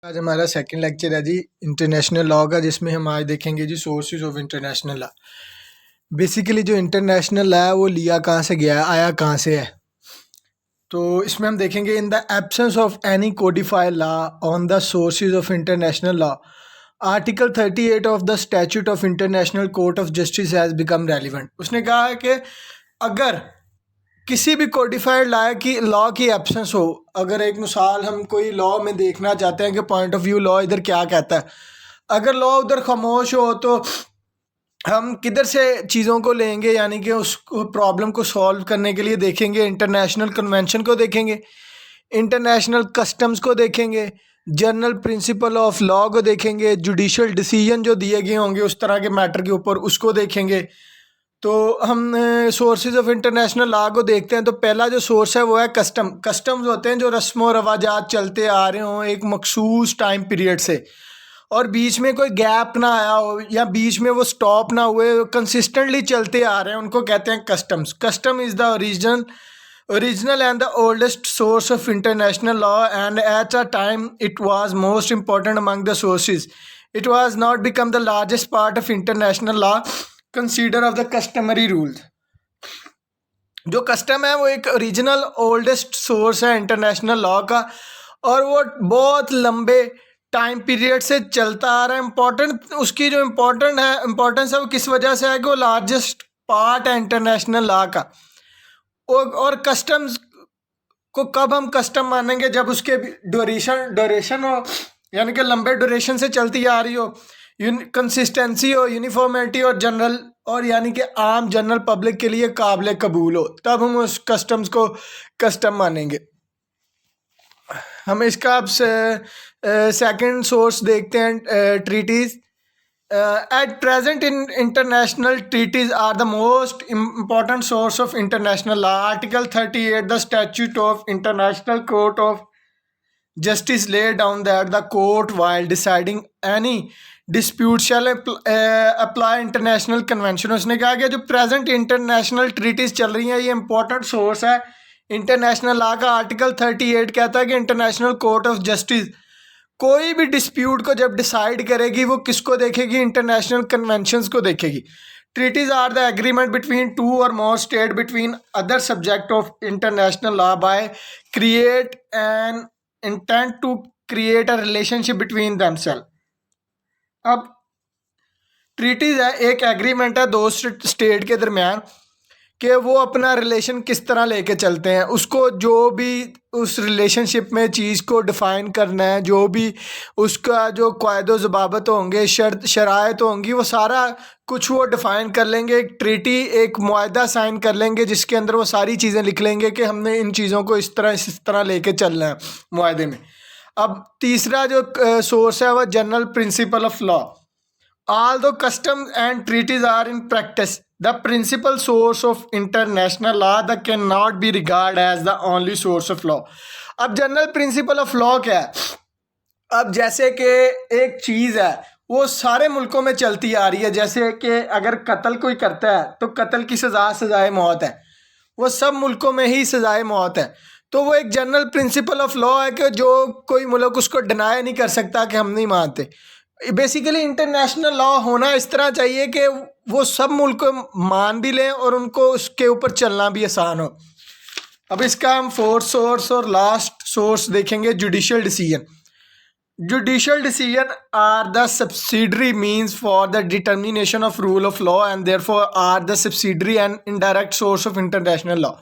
आज हमारा second lecture है जी इंटरनेशनल लॉ का, जिसमें हम आज देखेंगे जी sources of international law. Basically जो इंटरनेशनल लॉ है वो लिया कहाँ से गया है, आया कहाँ से है। तो इसमें हम देखेंगे in the absence of any codified law on the sources of international law, article 38 of the statute of international court of justice has become relevant. उसने कहा है कि अगर किसी भी कोडिफाइड लॉ की एब्सेंस हो, अगर एक मिसाल हम कोई लॉ में देखना चाहते हैं कि पॉइंट ऑफ व्यू लॉ इधर क्या कहता है, अगर लॉ उधर खामोश हो तो हम किधर से चीज़ों को लेंगे, यानी कि उस प्रॉब्लम को सॉल्व करने के लिए देखेंगे इंटरनेशनल कन्वेंशन को देखेंगे, इंटरनेशनल कस्टम्स को देखेंगे, जनरल प्रिंसिपल ऑफ लॉ को देखेंगे, जुडिशल डिसीजन जो दिए गए होंगे उस तरह के मैटर के ऊपर उसको देखेंगे। तो हम सोर्सेज ऑफ इंटरनेशनल लॉ को देखते हैं। तो पहला जो सोर्स है वो है कस्टम्स होते हैं जो रस्म व रवाजात चलते आ रहे हों एक मखसूस टाइम पीरियड से, और बीच में कोई गैप ना आया हो या बीच में वो स्टॉप ना हुए, कंसिस्टेंटली चलते आ रहे हैं, उनको कहते हैं customs. Custom is the original and the oldest source of international law, and at a time it was most important among the sources. It was not become the largest part of international law. Consider of the customary rules. जो custom है वो एक original oldest source है international law का, और वो बहुत लंबे टाइम पीरियड से चलता आ रहा है। इम्पोर्टेंट उसकी जो इम्पोर्टेंस है वो किस वजह से है कि वो लार्जेस्ट पार्ट है इंटरनेशनल लॉ का। और कस्टम्स को कब हम कस्टम मानेंगे, जब उसके ड्यूरेशन हो, यानी कि लंबे ड्यूरेशन से चलती आ रही हो, कंसिस्टेंसी हो, यूनिफॉर्मिटी और यानी कि आम जनरल पब्लिक के लिए काबिल कबूल हो, तब हम उस कस्टम्स को कस्टम मानेंगे। हम इसका अब सेकंड सोर्स देखते हैं, treaties. At present, international treaties are the most important source of international law. Article 38, the Statute of International Court of Justice, laid down that the court, while deciding any dispute, shall apply international convention. उसने कहा कि जो present international treaties चल रही हैं ये important source है international law का। आर्टिकल 38 कहता है कि इंटरनेशनल कोर्ट ऑफ जस्टिस कोई भी डिस्प्यूट को जब डिसाइड करेगी वो किसको देखेगी, इंटरनेशनल कन्वेंशंस को देखेगी। Treaties are the agreement between two or more state between other subject of international law by create an intent to create a relationship between themself. अब ट्रीटीज है एक एग्रीमेंट है दो स्टेट के दरमियान कि वो अपना रिलेशन किस तरह लेके चलते हैं, उसको जो भी उस रिलेशनशिप में चीज़ को डिफ़ाइन करना है, जो भी उसका जो क़ायदो ज़बाबत होंगे, शराइत होंगी, वो सारा कुछ वो डिफ़ाइन कर लेंगे। एक ट्रीटी, एक मुआहदा साइन कर लेंगे जिसके अंदर वो सारी चीज़ें लिख लेंगे कि हमने इन चीज़ों को इस तरह लेके चलना है मुआहदे में। अब तीसरा जो सोर्स है वह general principle of law. Although customs and treaties are in practice the principal source of international law, that cannot be regarded as the only source of law. अब जनरल प्रिंसिपल ऑफ लॉ क्या है? अब जैसे कि एक चीज़ है वो सारे मुल्कों में चलती आ रही है, जैसे कि अगर कत्ल कोई करता है तो कत्ल की सज़ाए मौत है, वो सब मुल्कों में ही सज़ाए मौत है। तो वो एक जनरल प्रिंसिपल ऑफ लॉ है कि जो कोई मुल्क उसको डिनाई नहीं कर सकता कि हम नहीं मानते। बेसिकली इंटरनेशनल लॉ होना इस तरह चाहिए कि वो सब मुल्क मान भी लें और उनको उसके ऊपर चलना भी आसान हो। अब इसका हम फोर्थ सोर्स और लास्ट सोर्स देखेंगे, judicial decision. Judicial decision are the subsidiary means for the determination of rule of law and therefore are the subsidiary and indirect source of international law.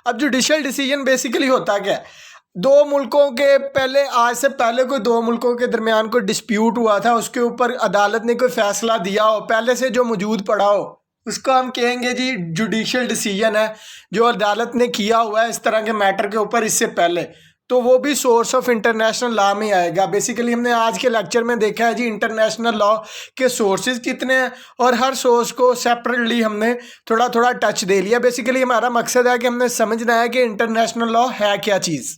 अब जुडिशल डिसीजन बेसिकली होता क्या है? दो मुल्कों के पहले, आज से पहले कोई दो मुल्कों के दरमियान कोई डिस्प्यूट हुआ था, उसके ऊपर अदालत ने कोई फैसला दिया हो पहले से जो मौजूद पड़ा हो, उसको हम कहेंगे जी जुडिशल डिसीजन है, जो अदालत ने किया हुआ है इस तरह के मैटर के ऊपर इससे पहले, तो वो भी सोर्स ऑफ इंटरनेशनल लॉ में आएगा। बेसिकली हमने आज के लेक्चर में देखा है जी इंटरनेशनल लॉ के सोर्सेज कितने हैं और हर सोर्स को सेपरेटली हमने थोड़ा थोड़ा टच दे लिया। बेसिकली हमारा मकसद है कि हमने समझना है कि इंटरनेशनल लॉ है क्या चीज़।